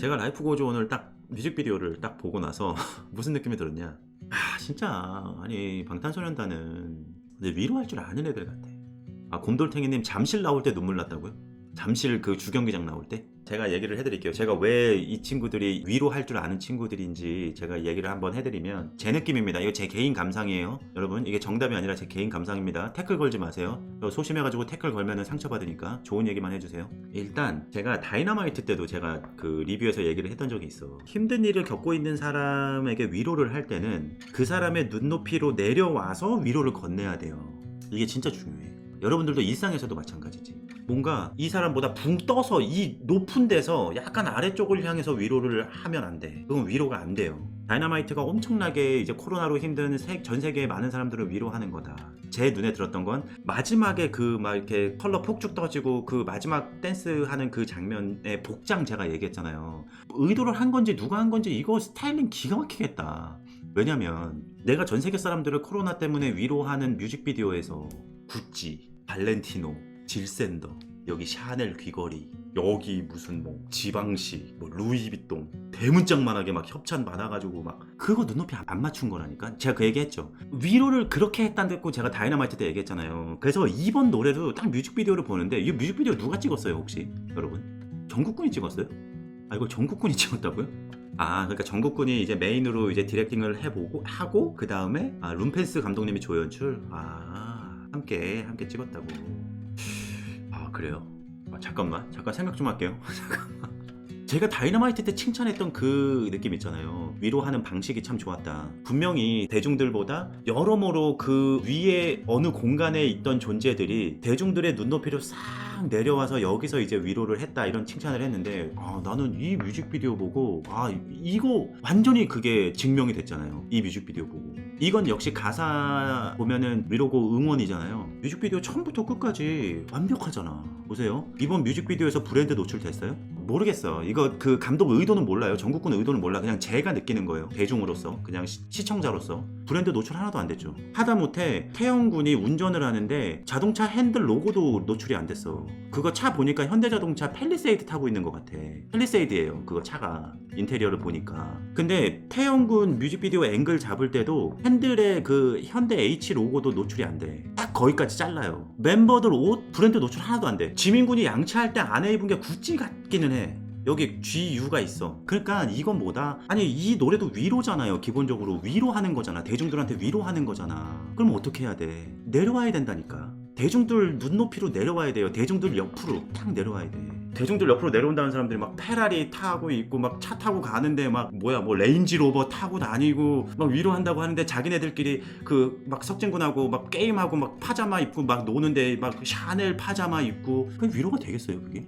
제가 라이프 고즈 온을 딱 뮤직비디오를 딱 보고 나서 무슨 느낌이 들었냐, 진짜 아니 방탄소년단은 근데 위로할 줄 아는 애들 같아. 곰돌탱이님 잠실 나올 때 눈물 났다고요? 잠실 그 주경기장 나올 때? 제가 얘기를 해드릴게요. 제가 왜 이 친구들이 위로할 줄 아는 친구들인지 제가 얘기를 한번 해드리면 제 느낌입니다. 이거 제 개인 감상이에요. 여러분, 이게 정답이 아니라 제 개인 감상입니다. 태클 걸지 마세요. 소심해가지고 태클 걸면은 상처받으니까 좋은 얘기만 해주세요. 일단 제가 다이너마이트 때도 제가 그 리뷰에서 얘기를 했던 적이 있어. 힘든 일을 겪고 있는 사람에게 위로를 할 때는 그 사람의 눈높이로 내려와서 위로를 건네야 돼요. 이게 진짜 중요해. 여러분들도 일상에서도 마찬가지지. 뭔가 이 사람보다 붕 떠서 이 높은 데서 약간 아래쪽을 향해서 위로를 하면 안 돼. 그건 위로가 안 돼요. 다이너마이트가 엄청나게 이제 코로나로 힘든 전 세계의 많은 사람들을 위로하는 거다. 제 눈에 들었던 건 마지막에 그 막 이렇게 컬러 폭죽 떠지고 그 마지막 댄스 하는 그 장면의 복장 제가 얘기했잖아요. 의도를 한 건지 누가 한 건지 이거 스타일링 기가 막히겠다. 왜냐면 내가 전 세계 사람들을 코로나 때문에 위로하는 뮤직비디오에서 구찌, 발렌티노, 질샌더, 여기 샤넬 귀걸이, 여기 무슨 뭐 지방시, 뭐 루이비통 대문짝만하게 막 협찬 많아가지고 막 그거 눈높이 안 맞춘 거라니까. 제가 그 얘기했죠. 위로를 그렇게 했다는 듣고 제가 다이너마이트 때 얘기했잖아요. 그래서 이번 노래도 딱 뮤직비디오를 보는데 이 뮤직비디오 누가 찍었어요 혹시 여러분? 정국군이 찍었어요? 이거 정국군이 찍었다고요? 그러니까 정국군이 이제 메인으로 이제 디렉팅을 해보고 하고 그 다음에 룸펜스 감독님이 조연출 함께 찍었다고. 그래요? 잠깐 생각 좀 할게요. 제가 다이너마이트 때 칭찬했던 그 느낌 있잖아요. 위로하는 방식이 참 좋았다. 분명히 대중들보다 여러모로 그 위에 어느 공간에 있던 존재들이 대중들의 눈높이로 싹 내려와서 여기서 이제 위로를 했다 이런 칭찬을 했는데 나는 이 뮤직비디오 보고 이거 완전히 그게 증명이 됐잖아요. 이 뮤직비디오 보고. 이건 역시 가사 보면은 위로고 응원이잖아요. 뮤직비디오 처음부터 끝까지 완벽하잖아. 보세요. 이번 뮤직비디오에서 브랜드 노출됐어요? 모르겠어. 이거 그 감독 의도는 몰라요. 정국군 의도는 몰라. 그냥 제가 느끼는 거예요. 대중으로서, 그냥 시청자로서. 브랜드 노출 하나도 안 됐죠. 하다못해 태영군이 운전을 하는데 자동차 핸들 로고도 노출이 안 됐어. 그거 차 보니까 현대자동차 팰리세이드 타고 있는 것 같아. 팰리세이드예요 그거 차가, 인테리어를 보니까. 근데 태영군 뮤직비디오 앵글 잡을 때도 핸들에 그 현대 H 로고도 노출이 안 돼. 딱 거기까지 잘라요. 멤버들 옷 브랜드 노출 하나도 안 돼. 지민군이 양치할 때 안에 입은 게 구찌 같기는 해. 여기 GU가 있어. 그러니까 이건 뭐다? 아니 이 노래도 위로잖아요. 기본적으로 위로하는 거잖아. 대중들한테 위로하는 거잖아. 그럼 어떻게 해야 돼? 내려와야 된다니까. 대중들 눈높이로 내려와야 돼요. 대중들 옆으로 딱 내려와야 돼. 대중들 옆으로 내려온다는 사람들이 막 페라리 타고 있고 막 차 타고 가는데 막 뭐 레인지로버 타고 다니고 막 위로한다고 하는데 자기네들끼리 그 막 석진군하고 막 게임하고 막 파자마 입고 막 노는데 막 샤넬 파자마 입고 그게 위로가 되겠어요 그게?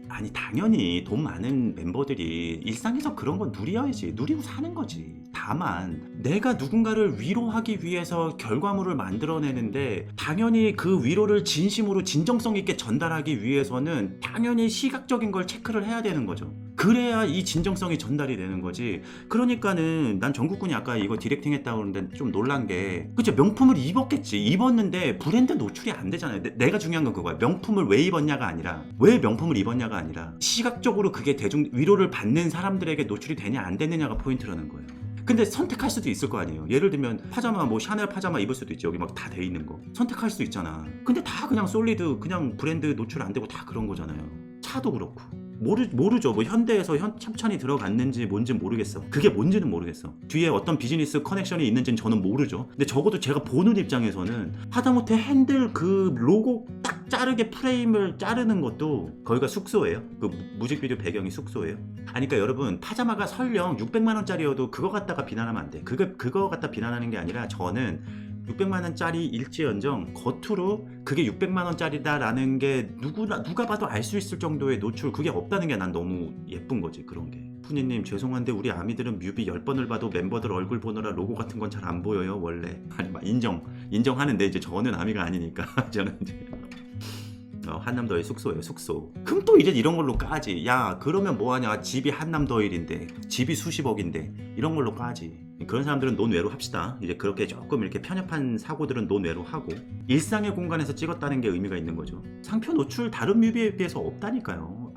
아니 당연히 돈 많은 멤버들이 일상에서 그런 건 누려야지. 누리고 사는 거지. 다만 내가 누군가를 위로하기 위해서 결과물을 만들어내는데 당연히 그 위로를 진심으로 진정성 있게 전달하기 위해서는 당연히 시각적인 걸 체크를 해야 되는 거죠. 그래야 이 진정성이 전달이 되는 거지. 그러니까는 난 정국군이 아까 이거 디렉팅 했다고 그러는데 좀 놀란 게, 그쵸, 명품을 입었겠지. 입었는데 브랜드 노출이 안 되잖아요. 내가 중요한 건 그거야. 명품을 왜 입었냐가 아니라, 왜 명품을 입었냐가 아니라 시각적으로 그게 대중 위로를 받는 사람들에게 노출이 되냐 안 되느냐가 포인트라는 거예요. 근데 선택할 수도 있을 거 아니에요. 예를 들면 파자마 뭐 샤넬 파자마 입을 수도 있지. 여기 막 다 돼 있는 거 선택할 수 있잖아. 근데 다 그냥 솔리드 그냥 브랜드 노출 안 되고 다 그런 거잖아요. 차도 그렇고. 모르죠. 뭐 현대에서 협찬이 들어갔는지 뭔지 모르겠어. 그게 뭔지는 모르겠어. 뒤에 어떤 비즈니스 커넥션이 있는지는 저는 모르죠. 근데 적어도 제가 보는 입장에서는 하다못해 핸들 그 로고 딱 자르게 프레임을 자르는 것도 거기가 숙소예요. 그 뮤직비디오 배경이 숙소예요. 그러니까 여러분, 파자마가 설령 600만 원짜리여도 그거 갖다가 비난하면 안 돼. 그거 갖다 비난하는 게 아니라, 저는 600만 원짜리 일지언정 겉으로 그게 600만 원짜리다라는 게 누가 봐도 알 수 있을 정도의 노출, 그게 없다는 게 난 너무 예쁜 거지. 그런 게. 푸니님 죄송한데 우리 아미들은 뮤비 10번을 봐도 멤버들 얼굴 보느라 로고 같은 건 잘 안 보여요 원래. 아니 인정하는데 이제 저는 아미가 아니니까 저는 이제 한남더일 숙소예요. 숙소. 그럼 또 이제 이런 걸로 까지. 야 그러면 뭐하냐, 집이 한남더일인데 집이 수십억인데 이런 걸로 까지. 그런 사람들은 논외로 합시다. 이제 그렇게 조금 이렇게 편협한 사고들은 논외로 하고, 일상의 공간에서 찍었다는 게 의미가 있는 거죠. 상표 노출 다른 뮤비에 비해서 없다니까요.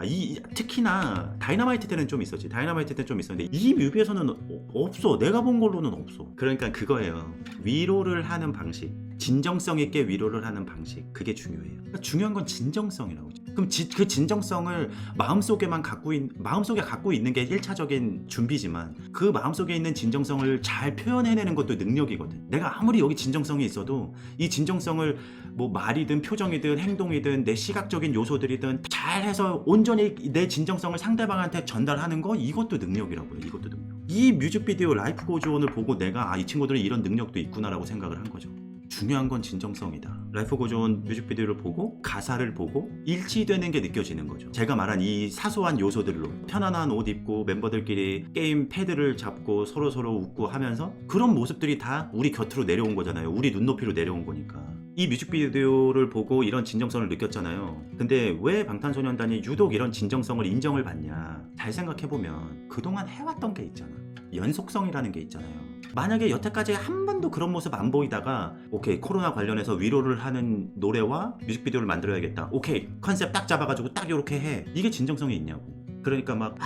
특히나 다이너마이트 때는 좀 있었지. 다이너마이트 때는 좀 있었는데 이 뮤비에서는 없어. 내가 본 걸로는 없어. 그러니까 그거예요. 위로를 하는 방식, 진정성 있게 위로를 하는 방식, 그게 중요해요. 그러니까 중요한 건 진정성이라고. 그럼 그 진정성을 마음속에 갖고 있는 게 1차적인 준비지만 그 마음속에 있는 진정성을 잘 표현해내는 것도 능력이거든. 내가 아무리 여기 진정성이 있어도 이 진정성을 뭐 말이든 표정이든 행동이든 내 시각적인 요소들이든 잘해서 온전히 내 진정성을 상대방한테 전달하는 거, 이것도 능력이라고요. 이것도 능력. 이 뮤직비디오 라이프 고즈 온을 보고 내가 이 친구들은 이런 능력도 있구나라고 생각을 한 거죠. 중요한 건 진정성이다. 라이프 고즈 온 뮤직비디오를 보고 가사를 보고 일치되는 게 느껴지는 거죠. 제가 말한 이 사소한 요소들로 편안한 옷 입고 멤버들끼리 게임 패드를 잡고 서로 웃고 하면서 그런 모습들이 다 우리 곁으로 내려온 거잖아요. 우리 눈높이로 내려온 거니까. 이 뮤직비디오를 보고 이런 진정성을 느꼈잖아요. 근데 왜 방탄소년단이 유독 이런 진정성을 인정을 받냐? 잘 생각해보면 그동안 해왔던 게 있잖아. 연속성이라는 게 있잖아요. 만약에 여태까지 한 번도 그런 모습 안 보이다가 오케이, 코로나 관련해서 위로를 하는 노래와 뮤직비디오를 만들어야겠다. 오케이, 컨셉 딱 잡아가지고 딱 이렇게 해. 이게 진정성이 있냐고. 그러니까 막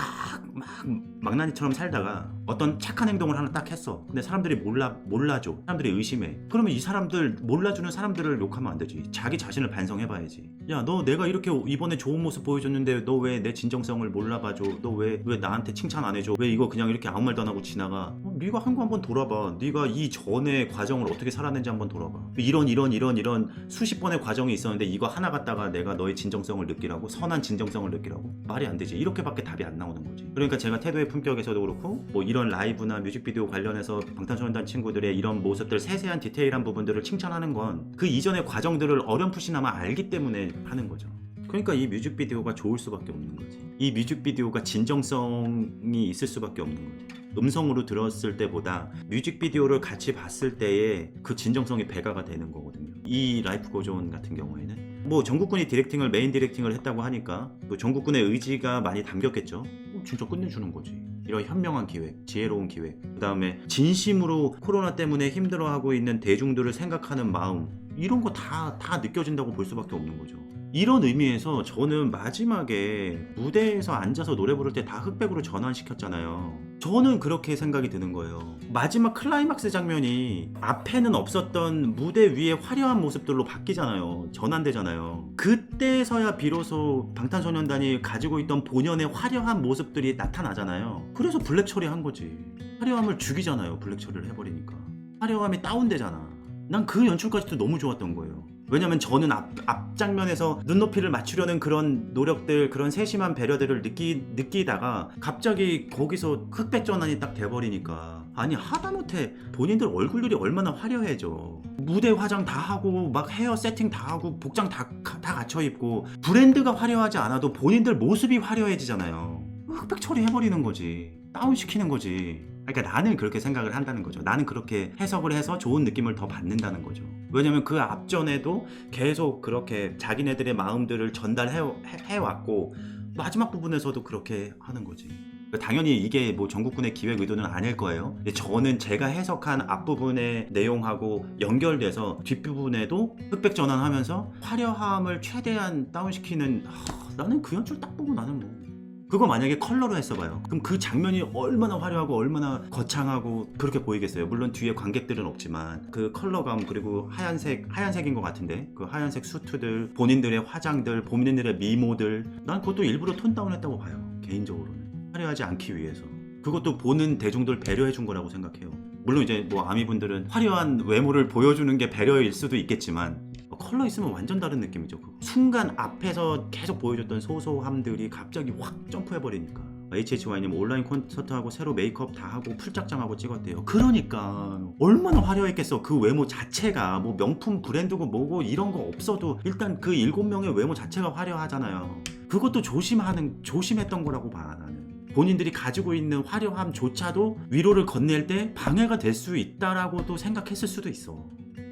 망나니처럼 살다가 어떤 착한 행동을 하나 딱 했어. 근데 사람들이 몰라줘. 사람들이 의심해. 그러면 이 사람들, 몰라주는 사람들을 욕하면 안 되지. 자기 자신을 반성해봐야지. 야, 너 내가 이렇게 이번에 좋은 모습 보여줬는데 너 왜 내 진정성을 몰라봐줘? 너 왜 나한테 칭찬 안 해줘? 왜 이거 그냥 이렇게 아무 말도 안 하고 지나가? 네가 한 거 한번 돌아봐. 네가 이 전의 과정을 어떻게 살았는지 한번 돌아봐. 이런 수십 번의 과정이 있었는데 이거 하나 갖다가 내가 너의 진정성을 느끼라고? 선한 진정성을 느끼라고? 말이 안 되지. 이렇게밖에 답이 안 나오는 거지. 그러니까 제가 태도의 품격에서도 그렇고 뭐 이런 라이브나 뮤직비디오 관련해서 방탄소년단 친구들의 이런 모습들, 세세한 디테일한 부분들을 칭찬하는 건 그 이전의 과정들을 어렴풋이나마 알기 때문에 하는 거죠. 그러니까 이 뮤직비디오가 좋을 수밖에 없는 거지. 이 뮤직비디오가 진정성이 있을 수밖에 없는 거지. 음성으로 들었을 때보다 뮤직비디오를 같이 봤을 때의 그 진정성이 배가가 되는 거거든요. 이 라이프 고즈 온 같은 경우에는 뭐 전국군이 메인 디렉팅을 했다고 하니까 또 전국군의 의지가 많이 담겼겠죠. 진짜 끝내주는 거지. 이런 현명한 기획, 지혜로운 기획, 그 다음에 진심으로 코로나 때문에 힘들어하고 있는 대중들을 생각하는 마음, 이런 거 다 느껴진다고 볼 수밖에 없는 거죠. 이런 의미에서 저는 마지막에 무대에서 앉아서 노래 부를 때 다 흑백으로 전환시켰잖아요. 저는 그렇게 생각이 드는 거예요. 마지막 클라이막스 장면이 앞에는 없었던 무대 위의 화려한 모습들로 바뀌잖아요. 전환되잖아요. 그때서야 비로소 방탄소년단이 가지고 있던 본연의 화려한 모습들이 나타나잖아요. 그래서 블랙 처리한 거지. 화려함을 죽이잖아요. 블랙 처리를 해버리니까. 화려함이 다운되잖아. 난 그 연출까지도 너무 좋았던 거예요. 왜냐면 저는 앞장면에서 눈높이를 맞추려는 그런 노력들, 그런 세심한 배려들을 느끼다가 갑자기 거기서 흑백 전환이 딱 돼버리니까, 아니 하다못해 본인들 얼굴들이 얼마나 화려해져. 무대 화장 다 하고 막 헤어 세팅 다 하고 복장 다 갖춰 입고 브랜드가 화려하지 않아도 본인들 모습이 화려해지잖아요. 흑백 처리해버리는 거지. 다운시키는 거지. 그러니까 나는 그렇게 생각을 한다는 거죠. 나는 그렇게 해석을 해서 좋은 느낌을 더 받는다는 거죠. 왜냐면 그 앞전에도 계속 그렇게 자기네들의 마음들을 전달해왔고 마지막 부분에서도 그렇게 하는 거지. 당연히 이게 뭐 전국군의 기획 의도는 아닐 거예요. 근데 저는 제가 해석한 앞부분의 내용하고 연결돼서 뒷부분에도 흑백 전환하면서 화려함을 최대한 다운시키는, 나는 그 연출 딱 보고 나는 뭐 그거 만약에 컬러로 했어봐요. 그럼 그 장면이 얼마나 화려하고 얼마나 거창하고 그렇게 보이겠어요. 물론 뒤에 관객들은 없지만 그 컬러감, 그리고 하얀색인 것 같은데 그 하얀색 수트들, 본인들의 화장들, 본인들의 미모들, 난 그것도 일부러 톤 다운했다고 봐요. 개인적으로는 화려하지 않기 위해서. 그것도 보는 대중들 배려해준 거라고 생각해요. 물론 이제 뭐 아미분들은 화려한 외모를 보여주는 게 배려일 수도 있겠지만 컬러 있으면 완전 다른 느낌이죠. 순간 앞에서 계속 보여줬던 소소함들이 갑자기 확 점프해버리니까. HHY님 온라인 콘서트하고 새로 메이크업 다 하고 풀작장하고 찍었대요. 그러니까 얼마나 화려했겠어. 그 외모 자체가 뭐 명품 브랜드고 뭐고 이런 거 없어도 일단 그 7명의 외모 자체가 화려하잖아요. 그것도 조심했던 거라고 봐. 나는 본인들이 가지고 있는 화려함조차도 위로를 건넬 때 방해가 될 수 있다라고도 생각했을 수도 있어.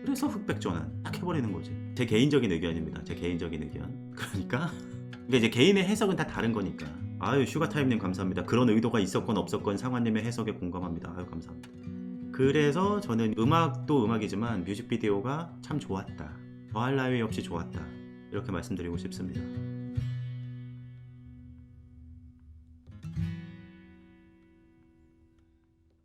그래서 흑백 전환 딱 해버리는 거지. 제 개인적인 의견입니다. 제 개인적인 의견. 그러니까 이제 개인의 해석은 다 다른 거니까. 아유, 슈가타임님 감사합니다. 그런 의도가 있었건 없었건 상환님의 해석에 공감합니다. 아유, 감사합니다. 그래서 저는 음악도 음악이지만 뮤직비디오가 참 좋았다. 더할 나위 없이 좋았다. 이렇게 말씀드리고 싶습니다.